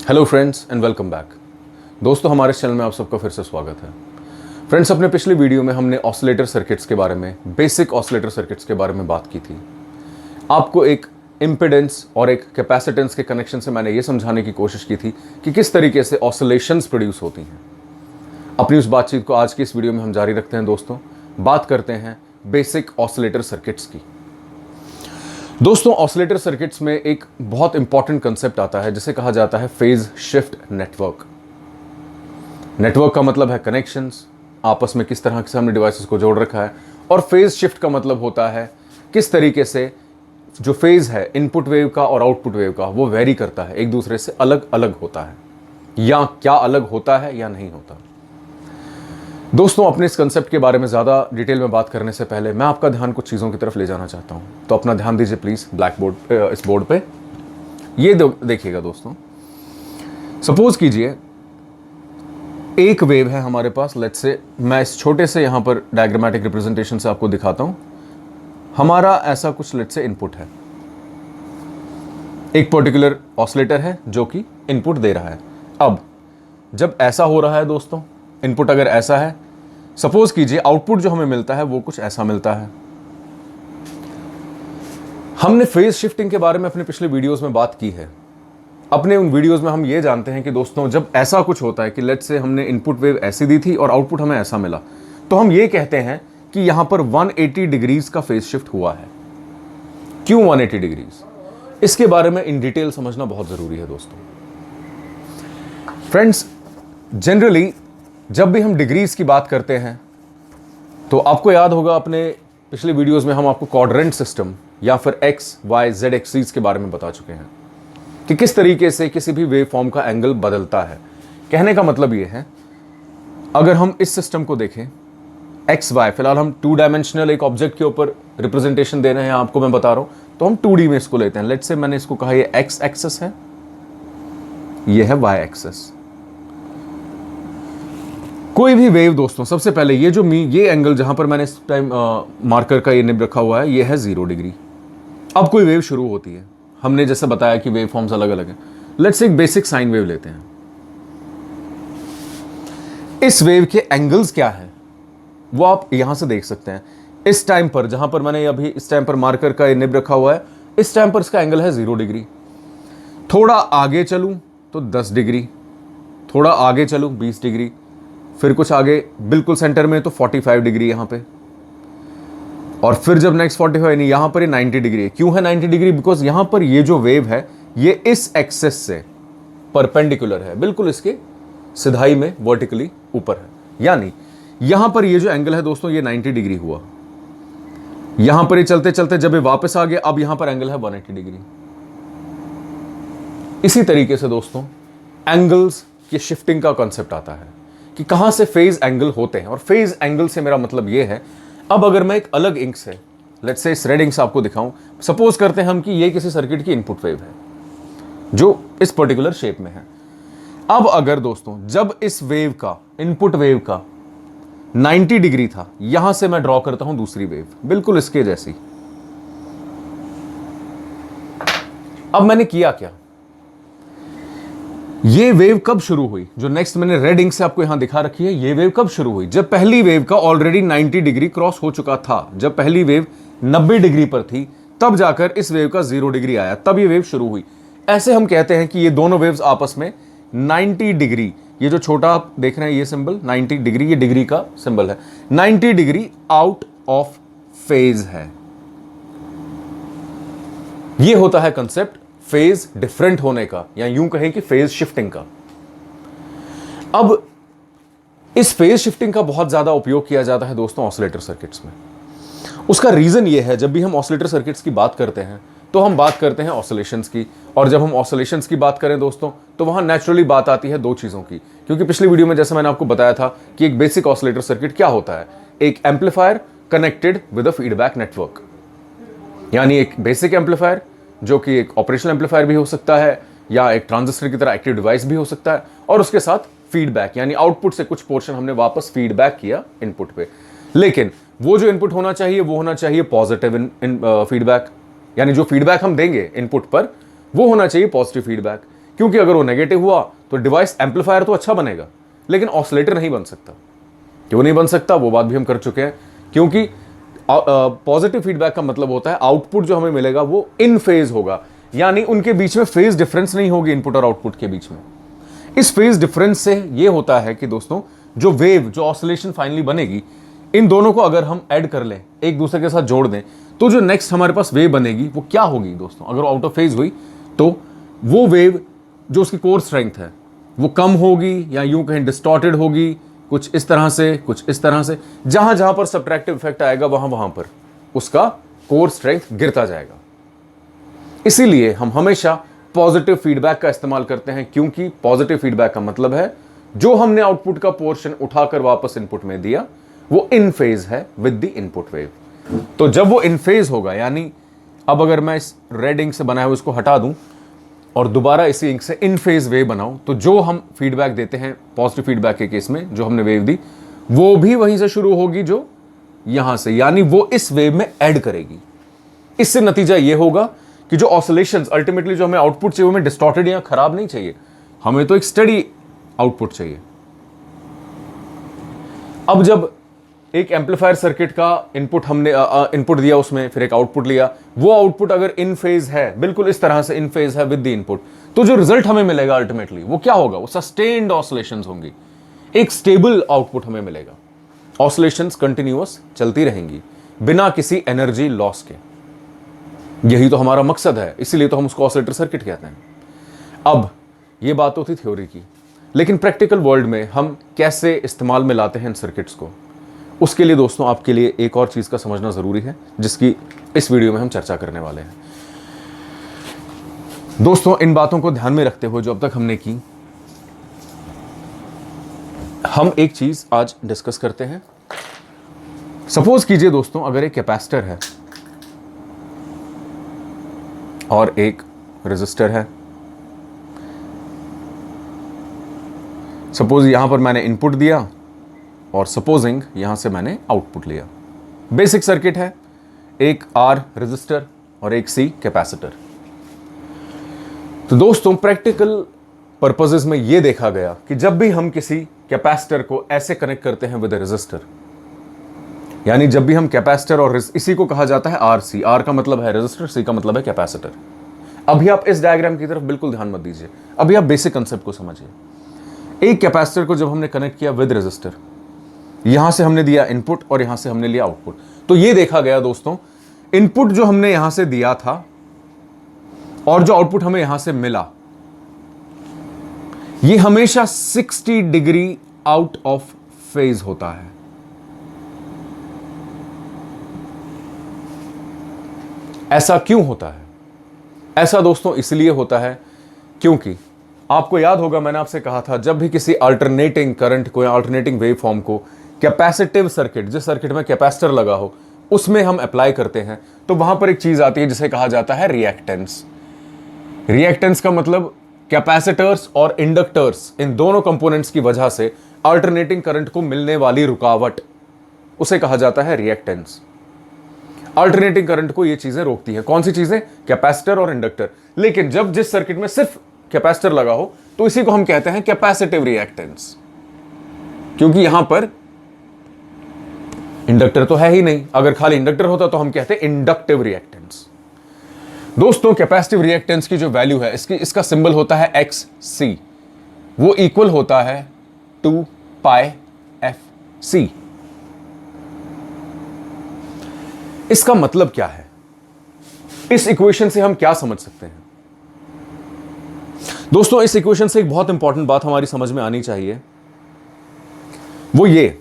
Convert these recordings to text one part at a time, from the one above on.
Hello friends and welcome back. दोस्तों, हमारे channel में आप सबका फिर से स्वागत है। फ्रेंड्स, अपने पिछले वीडियो में हमने ऑसिलेटर सर्किट्स के बारे में, बेसिक ऑसिलेटर सर्किट्स के बारे में बात की थी। आपको एक इम्पिडेंस और एक कैपेसिटेंस के कनेक्शन से मैंने ये समझाने की कोशिश की थी कि किस तरीके से ऑसिलेशंस प्रोड्यूस होती हैं। अपनी उस बातचीत को आज की इस वीडियो में हम जारी रखते हैं। दोस्तों, बात करते हैं बेसिक ऑसिलेटर सर्किट्स की। दोस्तों, ऑसिलेटर सर्किट्स में एक बहुत इंपॉर्टेंट कंसेप्ट आता है जिसे कहा जाता है फेज शिफ्ट नेटवर्क। नेटवर्क का मतलब है कनेक्शंस, आपस में किस तरह से हमने डिवाइसेस को जोड़ रखा है, और फेज शिफ्ट का मतलब होता है किस तरीके से जो फेज है इनपुट वेव का और आउटपुट वेव का वो वेरी करता है, एक दूसरे से अलग अलग होता है, या क्या अलग होता है या नहीं होता। दोस्तों, अपने इस कंसेप्ट के बारे में ज़्यादा डिटेल में बात करने से पहले मैं आपका ध्यान कुछ चीज़ों की तरफ ले जाना चाहता हूं। तो अपना ध्यान दीजिए प्लीज़ ब्लैक बोर्ड, इस बोर्ड पे ये देखिएगा। दोस्तों, सपोज कीजिए एक वेव है हमारे पास। लेट्स से मैं इस छोटे से यहां पर डायग्रामेटिक रिप्रेजेंटेशन से आपको दिखाता हूं। हमारा ऐसा कुछ लेट्स से इनपुट है, एक पर्टिकुलर ऑसिलेटर है जो कि इनपुट दे रहा है। अब जब ऐसा हो रहा है दोस्तों, इनपुट अगर ऐसा है, सपोज कीजिए आउटपुट जो हमें मिलता है वो कुछ ऐसा मिलता है। हमने फेज शिफ्टिंग के बारे में अपने पिछले वीडियोस में बात की है। अपने उन वीडियोस में हम ये जानते हैं कि दोस्तों, जब ऐसा कुछ होता है कि लेट्स से हमने इनपुट वेव ऐसी दी थी और आउटपुट हमें ऐसा मिला, तो हम ये कहते हैं कि यहां पर 180 डिग्रीज का फेज शिफ्ट हुआ है। क्यों 180 डिग्रीज? इसके बारे में इन डिटेल समझना बहुत जरूरी है। दोस्तों फ्रेंड्स, जनरली जब भी हम डिग्रीज की बात करते हैं तो आपको याद होगा अपने पिछले वीडियोस में हम आपको क्वाड्रेंट सिस्टम या फिर एक्स वाई जेड एक्सीस के बारे में बता चुके हैं कि किस तरीके से किसी भी वेव फॉर्म का एंगल बदलता है। कहने का मतलब ये है, अगर हम इस सिस्टम को देखें एक्स वाई, फिलहाल हम 2 डायमेंशनल एक ऑब्जेक्ट के ऊपर रिप्रेजेंटेशन दे रहे हैं, आपको मैं बता रहा हूं, तो हम 2D में इसको लेते हैं। लेट्स से मैंने इसको कहा ये एक्स एक्सेस है, ये है वाई एक्सेस। कोई भी वेव दोस्तों, सबसे पहले ये एंगल जहां पर मैंने इस टाइम मार्कर का ये निब रखा हुआ है, ये है 0 डिग्री। अब कोई वेव शुरू होती है, हमने जैसे बताया कि वेव फॉर्म्स अलग अलग हैं। लेट्स एक बेसिक साइन वेव लेते हैं। इस वेव के एंगल्स क्या है वो आप यहां से देख सकते हैं। इस टाइम पर जहां पर मैंने अभी इस टाइम पर मार्कर का ये निब रखा हुआ है, इस टाइम पर इसका एंगल है 0 डिग्री। थोड़ा आगे चलूं तो 10 डिग्री, थोड़ा आगे चलूं 20 डिग्री, फिर कुछ आगे बिल्कुल सेंटर में तो 45 डिग्री यहां पे, और फिर जब नेक्स्ट 45 नहीं, यहां पर ये 90 डिग्री है। क्यों है 90 डिग्री? बिकॉज यहां पर ये जो वेव है ये इस एक्सेस से परपेंडिकुलर है, बिल्कुल इसके सिधाई में वर्टिकली ऊपर है। यानी यहां पर ये जो एंगल है दोस्तों, ये 90 डिग्री हुआ। यहां पर ये चलते चलते जब ये वापस आ गया, अब यहां पर एंगल है 180 डिग्री। इसी तरीके से दोस्तों एंगल्स की शिफ्टिंग का कॉन्सेप्ट आता है कि कहां से फेज एंगल होते हैं। और फेज एंगल से मेरा मतलब यह है, अब अगर मैं एक अलग इंक से लेट्स से इस रेड इंक से आपको दिखाऊं, सपोज करते हैं हम कि ये किसी सर्किट की इनपुट वेव है जो इस पर्टिकुलर शेप में है। अब अगर दोस्तों, जब इस वेव का इनपुट वेव का 90 डिग्री था, यहां से मैं ड्रॉ करता हूं दूसरी वेव बिल्कुल इसके जैसी। अब मैंने किया क्या, ये वेव कब शुरू हुई? जो नेक्स्ट मैंने रेड इंक से आपको यहां दिखा रखी है, ये वेव कब शुरू हुई? जब पहली वेव का ऑलरेडी 90 डिग्री क्रॉस हो चुका था। जब पहली वेव 90 डिग्री पर थी, तब जाकर इस वेव का 0 डिग्री आया, तब ये वेव शुरू हुई। ऐसे हम कहते हैं कि ये दोनों वेव्स आपस में 90 डिग्री, ये जो छोटा आप देख रहे हैं ये सिंबल 90 डिग्री, ये डिग्री का सिंबल है, 90 डिग्री आउट ऑफ फेज है। ये होता है कंसेप्ट फेज डिफरेंट होने का, या यूं कहें कि फेज शिफ्टिंग का। अब इस फेज शिफ्टिंग का बहुत ज्यादा उपयोग किया जाता है दोस्तों ऑसिलेटर सर्किट्स में। उसका रीजन ये है, जब भी हम ऑसिलेटर सर्किट्स की बात करते हैं तो हम बात करते हैं ऑसिलेशंस की, और जब हम ऑसिलेशंस की बात करें दोस्तों, तो वहां नेचुरली बात आती है 2 चीजों की। क्योंकि पिछली वीडियो में जैसे मैंने आपको बताया था कि एक बेसिक ऑसिलेटर सर्किट क्या होता है, एक amplifier connected with a feedback network. यानी एक बेसिक एम्पलीफायर जो कि एक ऑपरेशनल एम्पलीफायर भी हो सकता है, या एक ट्रांजिस्टर की तरह एक्टिव डिवाइस भी हो सकता है, और उसके साथ फीडबैक, यानी आउटपुट से कुछ पोर्शन हमने वापस फीडबैक किया इनपुट पे। लेकिन वो जो इनपुट होना चाहिए वो होना चाहिए पॉजिटिव फीडबैक, यानी जो फीडबैक हम देंगे इनपुट पर वो होना चाहिए पॉजिटिव फीडबैक। क्योंकि अगर वो नेगेटिव हुआ तो डिवाइस एम्पलीफायर तो अच्छा बनेगा लेकिन ऑसिलेटर नहीं बन सकता। क्यों नहीं बन सकता वो बात भी हम कर चुके हैं, क्योंकि पॉजिटिव फीडबैक का मतलब होता है आउटपुट जो हमें मिलेगा वो इन फेज होगा, यानी उनके बीच में फेज डिफरेंस नहीं होगी इनपुट और आउटपुट के बीच में। इस फेज डिफरेंस से ये होता है कि दोस्तों जो वेव, जो ऑसिलेशन फाइनली बनेगी, इन दोनों को अगर हम ऐड कर लें, एक दूसरे के साथ जोड़ दें, तो जो नेक्स्ट हमारे पास वेव बनेगी वो क्या होगी दोस्तों? अगर आउट ऑफ फेज हुई तो वो वेव जो उसकी कोर स्ट्रेंथ है वो कम होगी या यूं कहें डिस्टॉर्टेड होगी, कुछ इस तरह से, कुछ इस तरह से। जहां जहां पर सब्ट्रैक्टिव इफेक्ट आएगा वहां वहां पर उसका कोर स्ट्रेंथ गिरता जाएगा। इसीलिए हम हमेशा पॉजिटिव फीडबैक का इस्तेमाल करते हैं, क्योंकि पॉजिटिव फीडबैक का मतलब है जो हमने आउटपुट का पोर्शन उठाकर वापस इनपुट में दिया वो इन फेज है विद द इनपुट वेव। तो जब वो इन फेज होगा, यानी अब अगर मैं इस रेड इंक से बनाया हुआ इसको हटा दूं और दोबारा इसी इंक से इन फेज वेव बनाऊं, तो जो हम फीडबैक देते हैं पॉजिटिव फीडबैक के केस में, जो हमने वेव दी वो भी वहीं से शुरू होगी जो यहां से, यानी वो इस वेव में ऐड करेगी। इससे नतीजा ये होगा कि जो ऑसिलेशंस अल्टीमेटली जो हमें आउटपुट चाहिए वो हमें डिस्टॉर्टेड या खराब नहीं चाहिए, हमें तो एक स्टडी आउटपुट चाहिए। अब जब एक एम्पलीफायर सर्किट का इनपुट हमने इनपुट दिया, उसमें फिर एक आउटपुट लिया, वो आउटपुट अगर इन फेज है, बिल्कुल इस तरह से इन फेज है विद द इनपुट, तो जो रिजल्ट हमें मिलेगा अल्टीमेटली वो क्या होगा? वो सस्टेन्ड ऑसिलेशंस होंगी, एक स्टेबल आउटपुट हमें मिलेगा। ऑसिलेशंस कंटिन्यूअस चलती रहेंगी बिना किसी एनर्जी लॉस के। यही तो हमारा मकसद है, इसीलिए तो हम उसको ऑसिलेटर सर्किट कहते हैं। अब ये बात तो थी थ्योरी की, लेकिन प्रैक्टिकल वर्ल्ड में हम कैसे इस्तेमाल में लाते हैं इन सर्किट्स को, उसके लिए दोस्तों आपके लिए एक और चीज का समझना जरूरी है, जिसकी इस वीडियो में हम चर्चा करने वाले हैं। दोस्तों इन बातों को ध्यान में रखते हुए जो अब तक हमने की, हम एक चीज आज डिस्कस करते हैं। सपोज कीजिए दोस्तों अगर एक कैपेसिटर है और एक रेजिस्टर है। सपोज यहां पर मैंने इनपुट दिया और सपोजिंग यहां से मैंने आउटपुट लिया। बेसिक सर्किट है, एक आर रेजिस्टर और एक सी कैपेसिटर। तो दोस्तों प्रैक्टिकल पर्पसेस में यह देखा गया कि जब भी हम किसी कैपेसिटर को ऐसे कनेक्ट करते हैं विद अ रेजिस्टर, यानी जब भी हम कैपेसिटर और इसी को कहा जाता है आरसी, आर का मतलब है रेजिस्टर, सी का मतलब है कैपेसिटर। अभी आप इस डायग्राम की तरफ बिल्कुल ध्यान मत दीजिए, अभी आप बेसिक कंसेप्ट को समझिए। एक कैपेसिटर को जब हमने कनेक्ट किया विद रेजिस्टर, यहां से हमने दिया इनपुट और यहां से हमने लिया आउटपुट, तो यह देखा गया दोस्तों इनपुट जो हमने यहां से दिया था और जो आउटपुट हमें यहां से मिला, यह हमेशा 60 डिग्री आउट ऑफ फेज होता है। ऐसा क्यों होता है? ऐसा दोस्तों इसलिए होता है क्योंकि आपको याद होगा मैंने आपसे कहा था, जब भी किसी अल्टरनेटिंग करंट को या अल्टरनेटिंग वेव फॉर्म को कैपेसिटिव सर्किट, जिस सर्किट में कैपेसिटर लगा हो, उसमें हम अप्लाई करते हैं, तो वहां पर एक चीज आती है जिसे कहा जाता है रिएक्टेंस। रिएक्टेंस का मतलब कैपेसिटर्स और इंडक्टर्स, इन दोनों कंपोनेंट्स की वजह से अल्टरनेटिंग करंट को मिलने वाली रुकावट, उसे कहा जाता है रिएक्टेंस। अल्टरनेटिंग करंट को ये चीजें रोकती है। कौन सी चीजें? कैपेसिटर और इंडक्टर। लेकिन जब जिस सर्किट में सिर्फ कैपेसिटर लगा हो तो इसी को हम कहते हैं कैपेसिटिव रिएक्टेंस, क्योंकि यहां पर इंडक्टर तो है ही नहीं। अगर खाली इंडक्टर होता तो हम कहते हैं इंडक्टिव रिएक्टेंस। दोस्तों कैपेसिटिव रिएक्टेंस की जो वैल्यू है, इसका सिंबल होता है XC, वो इक्वल होता है 2 पाई FC। इसका मतलब क्या है? इस इक्वेशन से हम क्या समझ सकते हैं? दोस्तों इस इक्वेशन से एक बहुत इंपॉर्टेंट बात हमारी समझ में आनी चाहिए, वो ये,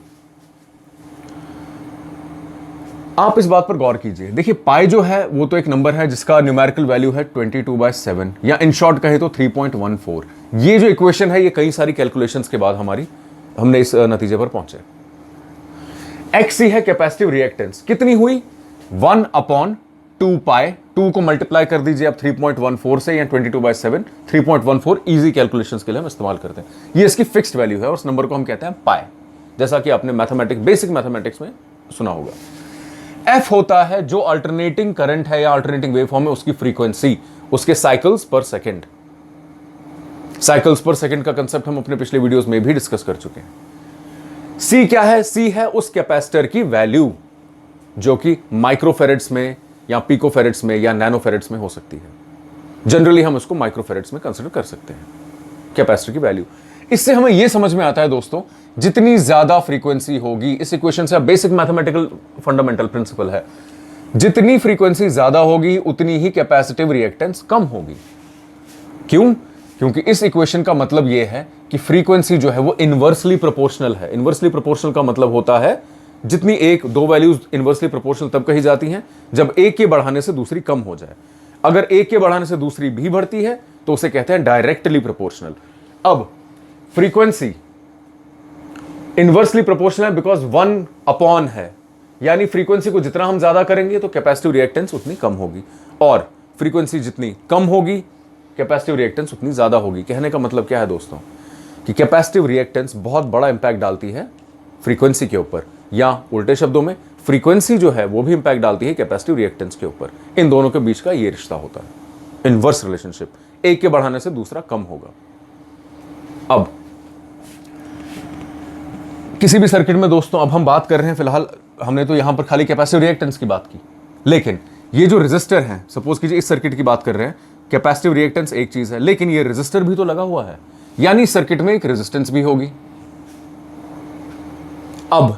आप इस बात पर गौर कीजिए। देखिए पाई जो है वो तो एक नंबर है जिसका न्यूमेरिकल वैल्यू है 22/7, या इन शॉर्ट कहे तो 3.14। ये जो इक्वेशन है ये कई सारी कैलकुलेशंस के बाद हमने इस नतीजे पर पहुंचे। XC है कैपेसिटिव रिएक्टेंस, कितनी हुई? 1/2 पाई। 2 को मल्टीप्लाई कर दीजिए आप 3.14 से, या 22/7, 3.14 इजी कैलकुलेशंस के लिए हम इस्तेमाल करते हैं। ये इसकी फिक्स्ड वैल्यू है और उस नंबर को हम कहते हैं पाई, जैसा कि आपने बेसिक मैथमेटिक्स में सुना होगा। F होता है जो अल्टरनेटिंग करंट है या अल्टरनेटिंग वेवफॉर्म है, उसकी फ्रीक्वेंसी, उसके साइकिल्स पर सेकेंड। साइकिल्स पर सेकंड का कंसेप्ट हम अपने पिछले वीडियोस में भी डिस्कस कर चुके हैं। सी क्या है? सी है उस कैपेसिटर की वैल्यू जो कि माइक्रोफेरेड्स में या पिकोफेरेड्स में या नैनोफेरेड्स में हो सकती है। जनरली हम उसको माइक्रोफेरेड्स में कंसिडर कर सकते हैं कैपेसिटर की वैल्यू। इससे हमें यह समझ में आता है दोस्तों, जितनी ज्यादा फ्रीक्वेंसी होगी, इस इक्वेशन से बेसिक मैथमेटिकल फंडामेंटल प्रिंसिपल है, जितनी फ्रीक्वेंसी ज्यादा होगी उतनी ही कैपेसिटिव रिएक्टेंस कम होगी। क्यों? क्योंकि इस इक्वेशन का मतलब यह है कि फ्रीक्वेंसी जो है वो इनवर्सली प्रोपोर्शनल है। इनवर्सली प्रोपोर्शनल का मतलब होता है जितनी एक दो वैल्यूज इनवर्सली प्रोपोर्शनल तब कही जाती हैं जब एक के बढ़ाने से दूसरी कम हो जाए। अगर एक के बढ़ाने से दूसरी भी बढ़ती है तो उसे कहते हैं डायरेक्टली प्रोपोर्शनल। अब फ्रीक्वेंसी इनवर्सली प्रोपोर्शनल है बिकॉज 1 है, यानी फ्रीक्वेंसी को जितना हम ज्यादा करेंगे तो कैपेसिटिव रिएक्टेंस उतनी कम होगी, और फ्रीक्वेंसी जितनी कम होगी कैपेसिटिव रिएक्टेंस उतनी ज्यादा होगी। कहने का मतलब क्या है दोस्तों कि कैपेसिटिव रिएक्टेंस बहुत बड़ा इंपैक्ट डालती है फ्रीक्वेंसी के ऊपर, या उल्टे शब्दों में फ्रीक्वेंसी जो है वो भी इंपैक्ट डालती है कैपेसिटिव रिएक्टेंस के ऊपर। इन दोनों के बीच का ये रिश्ता होता है, इनवर्स रिलेशनशिप। एक के बढ़ाने से दूसरा कम होगा। अब किसी भी सर्किट में दोस्तों, अब हम बात कर रहे हैं फिलहाल, हमने तो यहां पर खाली कैपेसिटिव रिएक्टेंस की बात की, लेकिन ये जो रेजिस्टर हैं, सपोज कीजिए इस सर्किट की बात कर रहे हैं, कैपेसिटिव रिएक्टेंस एक चीज है, लेकिन ये रेजिस्टर भी तो लगा हुआ है, यानी सर्किट में एक रेजिस्टेंस भी होगी। अब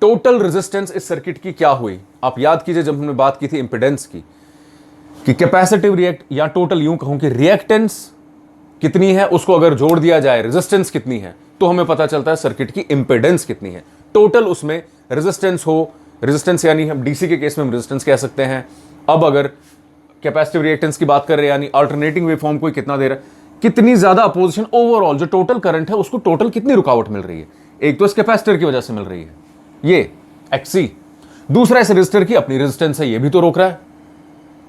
टोटल रेजिस्टेंस इस सर्किट की क्या हुई? आप याद कीजिए जब हमने बात की थी इंपेडेंस की, कि कैपेसिटिव रिएक्ट या टोटल, यूं कहूं कि रिएक्टेंस कितनी है उसको अगर जोड़ दिया जाए रेजिस्टेंस कितनी है तो हमें पता चलता है सर्किट की इंपेडेंस कितनी है। टोटल उसमें रेजिस्टेंस हो, रेजिस्टेंस यानी हम डीसी के केस में हम रेजिस्टेंस कह सकते हैं। अब अगर कैपेसिटिव रिएक्टेंस की बात कर रहे हैं यानी अल्टरनेटिंग वेवफॉर्म को कितना दे रहा है, कितनी ज्यादा अपोजिशन, ओवरऑल जो टोटल करंट है उसको टोटल कितनी रुकावट मिल रही है। एक तो इस कैपेसिटर की वजह से मिल रही है ये एक्सी, दूसरा इस रेजिस्टर की अपनी रेजिस्टेंस है, ये भी तो रोक रहा है।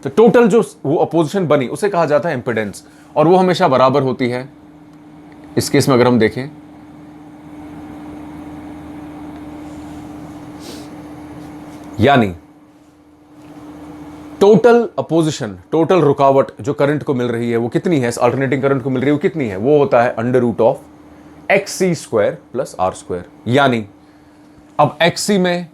तो टोटल जो वो अपोजिशन बनी उसे कहा जाता है इंपेडेंस, और वो हमेशा बराबर होती है। इस केस में अगर हम देखें, यानी टोटल अपोजिशन, टोटल रुकावट जो करंट को मिल रही है वो कितनी है, इस अल्टरनेटिंग करंट को मिल रही है वो कितनी है, वो होता है √ऑफ XC² + R²। यानी अब XC में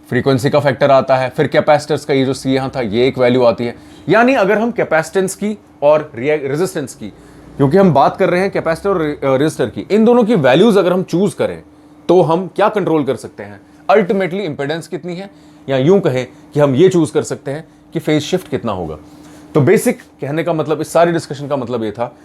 फ्रीक्वेंसी का फैक्टर आता है, फिर कैपेसिटर्स का ये जो C यहां था ये एक वैल्यू आती है। यानी अगर हम कैपेसिटेंस की और रेजिस्टेंस की, क्योंकि हम बात कर रहे हैं कैपेसिटर और रेजिस्टर की, इन दोनों की वैल्यूज अगर हम चूज करें तो हम क्या कंट्रोल कर सकते हैं, अल्टीमेटली इंपेडेंस कितनी है, या यूं कहें कि हम ये चूज कर सकते हैं कि फेज शिफ्ट कितना होगा। तो बेसिक कहने का मतलब, इस सारी डिस्कशन का मतलब ये था,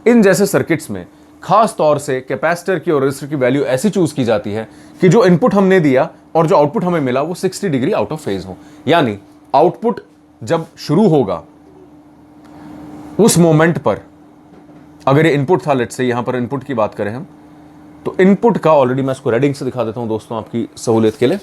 इन जैसे सर्किट्स में खास तौर से कैपेसिटर की और रेजिस्टर की वैल्यू ऐसी चूज की जाती है कि जो इनपुट हमने दिया और जो आउटपुट हमें मिला वो 60 डिग्री आउट ऑफ फेज हो। यानी आउटपुट जब शुरू होगा उस मोमेंट पर, अगर ये इनपुट था, लेट्स से यहां पर इनपुट की बात करें हम, तो इनपुट का ऑलरेडी मैं इसको रेडिंग से दिखा देता हूं दोस्तों आपकी सहूलियत के लिए।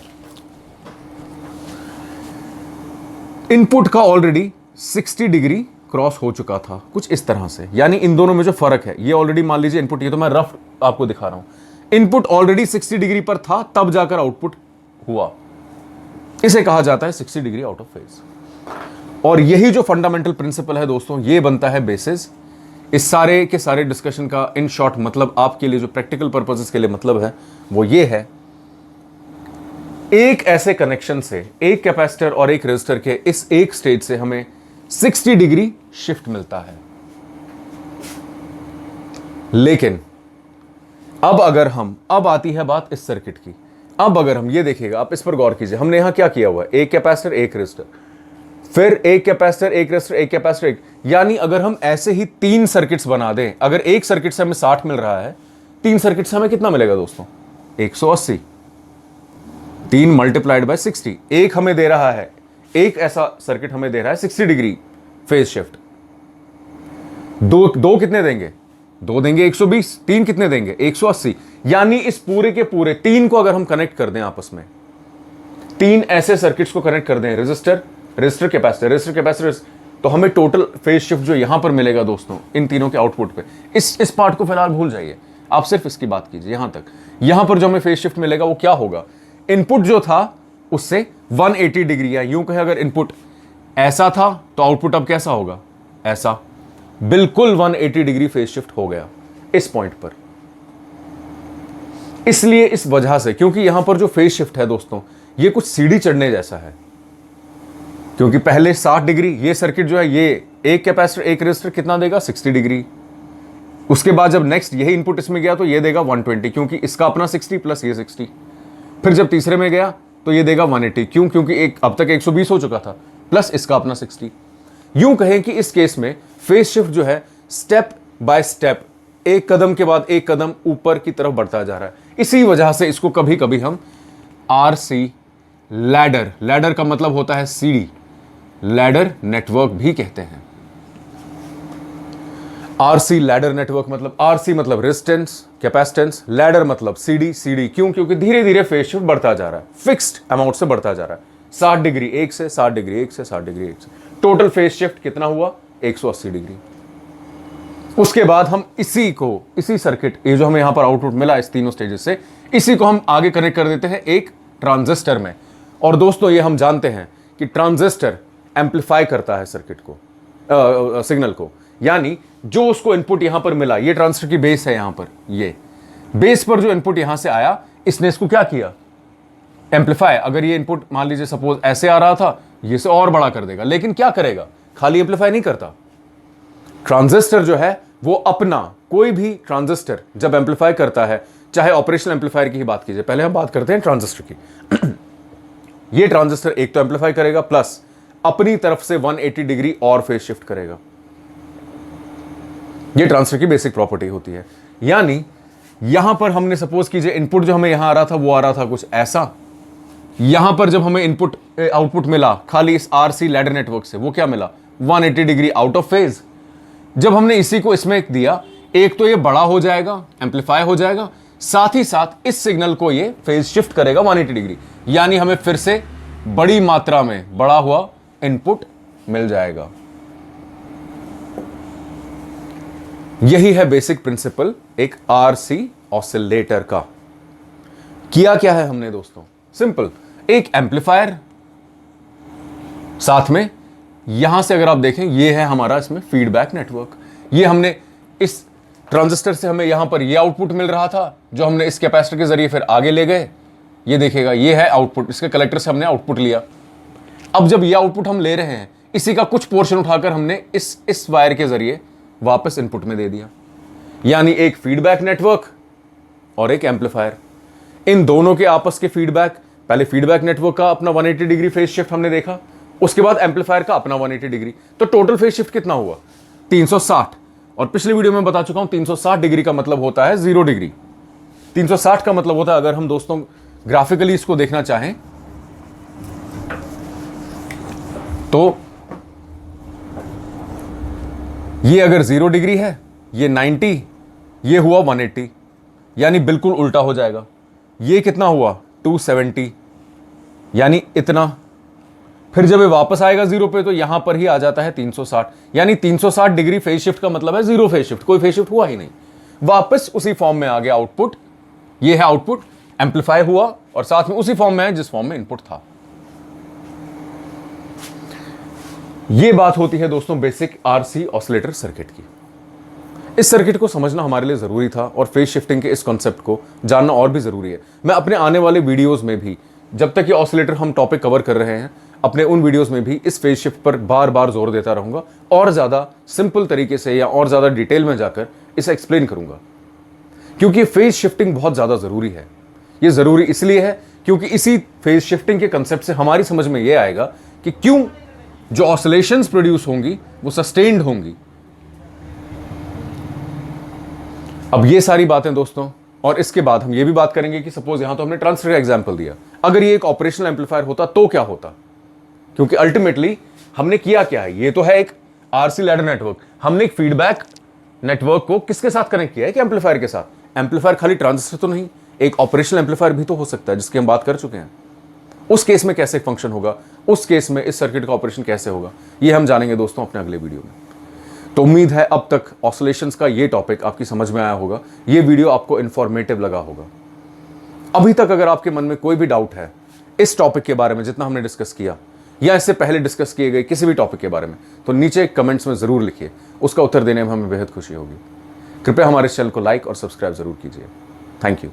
इनपुट का ऑलरेडी 60 डिग्री क्रॉस हो चुका था कुछ इस तरह से, यानी इन दोनों में जो फर्क है, ये ऑलरेडी मान लीजिए इनपुट, ये तो मैं रफ आपको दिखा रहा हूं, इनपुट ऑलरेडी 60 डिग्री पर था तब जाकर आउटपुट हुआ, इसे कहा जाता है 60 डिग्री आउट ऑफ फेज। और यही जो फंडामेंटल प्रिंसिपल है दोस्तों, ये बनता है बेसिस इस सारे के सारे डिस्कशन का। इन शॉर्ट मतलब आपके लिए जो प्रैक्टिकल पर्पसेस के लिए मतलब है वो ये है, एक ऐसे कनेक्शन से, एक कैपेसिटर और एक रेजिस्टर के इस एक स्टेज से हमें 60 डिग्री शिफ्ट मिलता है। लेकिन अब अगर हम, अब आती है बात इस सर्किट की, अब अगर हम ये देखिएगा, आप इस पर गौर कीजिए, हमने यहां क्या किया हुआ है, एक कैपेसिटर एक रेजिस्टर, फिर एक कैपेसिटर एक रेजिस्टर, एक कैपेसिटर एक, यानी अगर हम ऐसे ही 3 सर्किट्स बना दें, अगर एक सर्किट से हमें 60 मिल रहा है, 3 सर्किट से हमें कितना मिलेगा दोस्तों, 180, 3 × 60, एक हमें दे रहा है, एक ऐसा सर्किट हमें दे रहा है 60 डिग्री फेज शिफ्ट। दो कितने देंगे, 2 देंगे 120, 3 कितने देंगे 180। यानी इस पूरे के पूरे 3 को अगर हम कनेक्ट कर दें आपस में, 3 ऐसे सर्किट्स को कनेक्ट कर दें, रेजिस्टर कैपेसिटर, तो हमें टोटल फेज शिफ्ट जो यहां पर मिलेगा दोस्तों इन तीनों के आउटपुट पे, इस पार्ट को फिलहाल भूल जाइए, आप सिर्फ इसकी बात कीजिए यहां तक। यहां पर जो हमें फेज शिफ्ट मिलेगा वो क्या होगा, इनपुट जो था उससे 180 डिग्री, या यूं कहें अगर इनपुट ऐसा था तो आउटपुट अब कैसा होगा, ऐसा। बिल्कुल 180 डिग्री फेज शिफ्ट हो गया इस पॉइंट पर। इसलिए इस वजह से, क्योंकि यहां पर जो फेज शिफ्ट है दोस्तों, ये कुछ सीढ़ी चढ़ने जैसा है। क्योंकि पहले 60 डिग्री ये सर्किट जो है, ये एक कैपेसिटर एक रेजिस्टर कितना देगा 60 डिग्री। उसके बाद जब नेक्स्ट यही इनपुट इसमें गया तो ये देगा 120, क्योंकि इसका अपना 60 प्लस ये 60। फिर जब तीसरे में गया तो ये देगा 180, क्यों? क्योंकि एक अब तक 120 हो चुका था, प्लस इसका अपना 60। यूं कहें कि इस केस में फेज शिफ्ट जो है स्टेप बाय स्टेप, एक कदम के बाद एक कदम ऊपर की तरफ बढ़ता जा रहा है। इसी वजह से इसको कभी कभी हम RC लैडर, लैडर का मतलब होता है सीढ़ी, लैडर नेटवर्क भी कहते हैं। RC लैडर नेटवर्क मतलब, RC मतलब रेजिस्टेंस कैपेसिटेंस, लैडर मतलब सीढ़ी, सीढ़ी क्यों? क्योंकि धीरे धीरे फेज शिफ्ट बढ़ता जा रहा है, फिक्स्ड अमाउंट से बढ़ता जा रहा है। 60 डिग्री एक से, 60 डिग्री एक से, 60 डिग्री एक से, टोटल फेज शिफ्ट कितना हुआ 180 डिग्री। उसके बाद हम इसी सर्किट, ये जो हमें यहां पर आउटपुट मिला इस तीनों स्टेजेस से, इसी को हम आगे कनेक्ट कर देते हैं एक ट्रांजिस्टर में। और दोस्तों ये हम जानते हैं कि ट्रांजिस्टर एम्पलीफाई करता है सर्किट को, सिग्नल को। यानी जो उसको इनपुट यहां पर मिला, ये ट्रांजिस्टर की बेस है, यहां पर ये बेस पर जो इनपुट यहां से आया, इसने इसको क्या किया एम्पलीफाई। अगर ये इनपुट मान लीजिए सपोज ऐसे आ रहा था, ये से और बड़ा कर देगा, लेकिन क्या करेगा, खाली एम्पलीफाई नहीं करता। ट्रांजिस्टर जो है वो अपना, कोई भी ट्रांजिस्टर जब एम्पलीफाई करता है, चाहे ऑपरेशनल एम्पलीफायर की ही बात कीजिए, पहले हम बात करते हैं ट्रांजिस्टर की। ये ट्रांजिस्टर एक तो एम्पलीफाई करेगा, प्लस अपनी तरफ से 180 डिग्री और फेज शिफ्ट करेगा। ये ट्रांजिस्टर की बेसिक प्रॉपर्टी होती है। यानी यहां पर हमने सपोज कीजिए इनपुट जो हमें यहां आ रहा था वो आ रहा था कुछ ऐसा, यहां पर जब हमें इनपुट आउटपुट मिला खाली इस RC लैडर नेटवर्क से, वो क्या मिला 180 डिग्री आउट ऑफ फेज। जब हमने इसी को इसमें दिया, एक तो ये बड़ा हो जाएगा, एम्पलीफाई हो जाएगा, साथ ही साथ इस सिग्नल को ये फेज शिफ्ट करेगा 180 डिग्री। यानी हमें फिर से बड़ी मात्रा में बढ़ा हुआ इनपुट मिल जाएगा। यही है बेसिक प्रिंसिपल एक RC ऑसिलेटर का। किया क्या है हमने दोस्तों, सिंपल, एक एम्पलीफायर, साथ में यहां से अगर आप देखें ये है हमारा इसमें फीडबैक नेटवर्क। ये हमने इस ट्रांजिस्टर से, हमें यहां पर ये आउटपुट मिल रहा था जो हमने इस कैपेसिटर के जरिए फिर आगे ले गए। ये देखिएगा ये है आउटपुट, इसके कलेक्टर से हमने आउटपुट लिया। अब जब ये आउटपुट हम ले रहे हैं, इसी का कुछ पोर्शन उठाकर हमने इस वायर के जरिए वापस इनपुट में दे दिया। यानी एक फीडबैक नेटवर्क और एक एम्पलीफायर, इन दोनों के आपस के फीडबैक, पहले फीडबैक नेटवर्क का अपना 180 डिग्री फेज शिफ्ट हमने देखा, उसके बाद एम्पलीफायर का अपना 180 डिग्री। तो टोटल फेज शिफ्ट कितना हुआ 360। और पिछले वीडियो में बता चुका हूं 360 डिग्री का मतलब होता है 0 डिग्री। 360 का मतलब होता है, अगर हम दोस्तों ग्राफिकली इसको देखना चाहें तो ये अगर 0 डिग्री है, ये 90, ये हुआ 180, यानी बिल्कुल उल्टा हो जाएगा। ये कितना हुआ 270, यानी इतना। फिर जब ये वापस आएगा 0 पे तो यहां पर ही आ जाता है 360, यानी 360 डिग्री फेज शिफ्ट का मतलब है 0 फेज शिफ्ट, कोई फेज शिफ्ट हुआ ही नहीं, वापस उसी फॉर्म में आ गया आउटपुट। ये है आउटपुट, एम्पलीफाई हुआ और साथ में उसी फॉर्म में है जिस फॉर्म में इनपुट था। ये बात होती है दोस्तों बेसिक RC ऑसिलेटर सर्किट की। इस सर्किट को समझना हमारे लिए जरूरी था और फेज शिफ्टिंग के इस कॉन्सेप्ट को जानना और भी जरूरी है। मैं अपने आने वाले वीडियोस में भी, जब तक ये ऑसिलेटर हम टॉपिक कवर कर रहे हैं, अपने उन वीडियोस में भी इस फेज शिफ्ट पर बार बार जोर देता रहूंगा और ज्यादा सिंपल तरीके से या और ज्यादा डिटेल में जाकर इसे एक्सप्लेन करूंगा। क्योंकि फेज शिफ्टिंग बहुत ज्यादा जरूरी है। ये जरूरी इसलिए है क्योंकि इसी फेज शिफ्टिंग के कंसेप्ट से हमारी समझ में यह आएगा कि क्यों जो ऑसिलेशंस प्रोड्यूस होंगी वो सस्टेन्ड होंगी। अब ये सारी बातें दोस्तों, और इसके बाद हम ये भी बात करेंगे कि सपोज यहां तो हमने ट्रांजिस्टर का एग्जांपल दिया, अगर ये एक ऑपरेशनल एम्पलीफायर होता तो क्या होता। क्योंकि अल्टीमेटली हमने किया क्या है, ये तो है एक RC लैडर नेटवर्क, हमने एक फीडबैक नेटवर्क को किसके साथ कनेक्ट किया है, कि एम्पलीफायर के साथ। एम्पलीफायर खाली ट्रांजिस्टर तो नहीं, एक ऑपरेशनल एम्पलीफायर भी तो हो सकता है, जिसकी हम बात कर चुके हैं। उस केस में कैसे फंक्शन होगा, उस केस में इस सर्किट का ऑपरेशन कैसे होगा, ये हम जानेंगे दोस्तों अपने अगले वीडियो में। तो उम्मीद है अब तक ऑसिलेशंस का ये टॉपिक आपकी समझ में आया होगा, ये वीडियो आपको इंफॉर्मेटिव लगा होगा। अभी तक अगर आपके मन में कोई भी डाउट है इस टॉपिक के बारे में जितना हमने डिस्कस किया, या इससे पहले डिस्कस किए गए किसी भी टॉपिक के बारे में, तो नीचे कमेंट्स में ज़रूर लिखिए, उसका उत्तर देने में हमें बेहद खुशी होगी। कृपया हमारे चैनल को लाइक और सब्सक्राइब ज़रूर कीजिए। Thank you.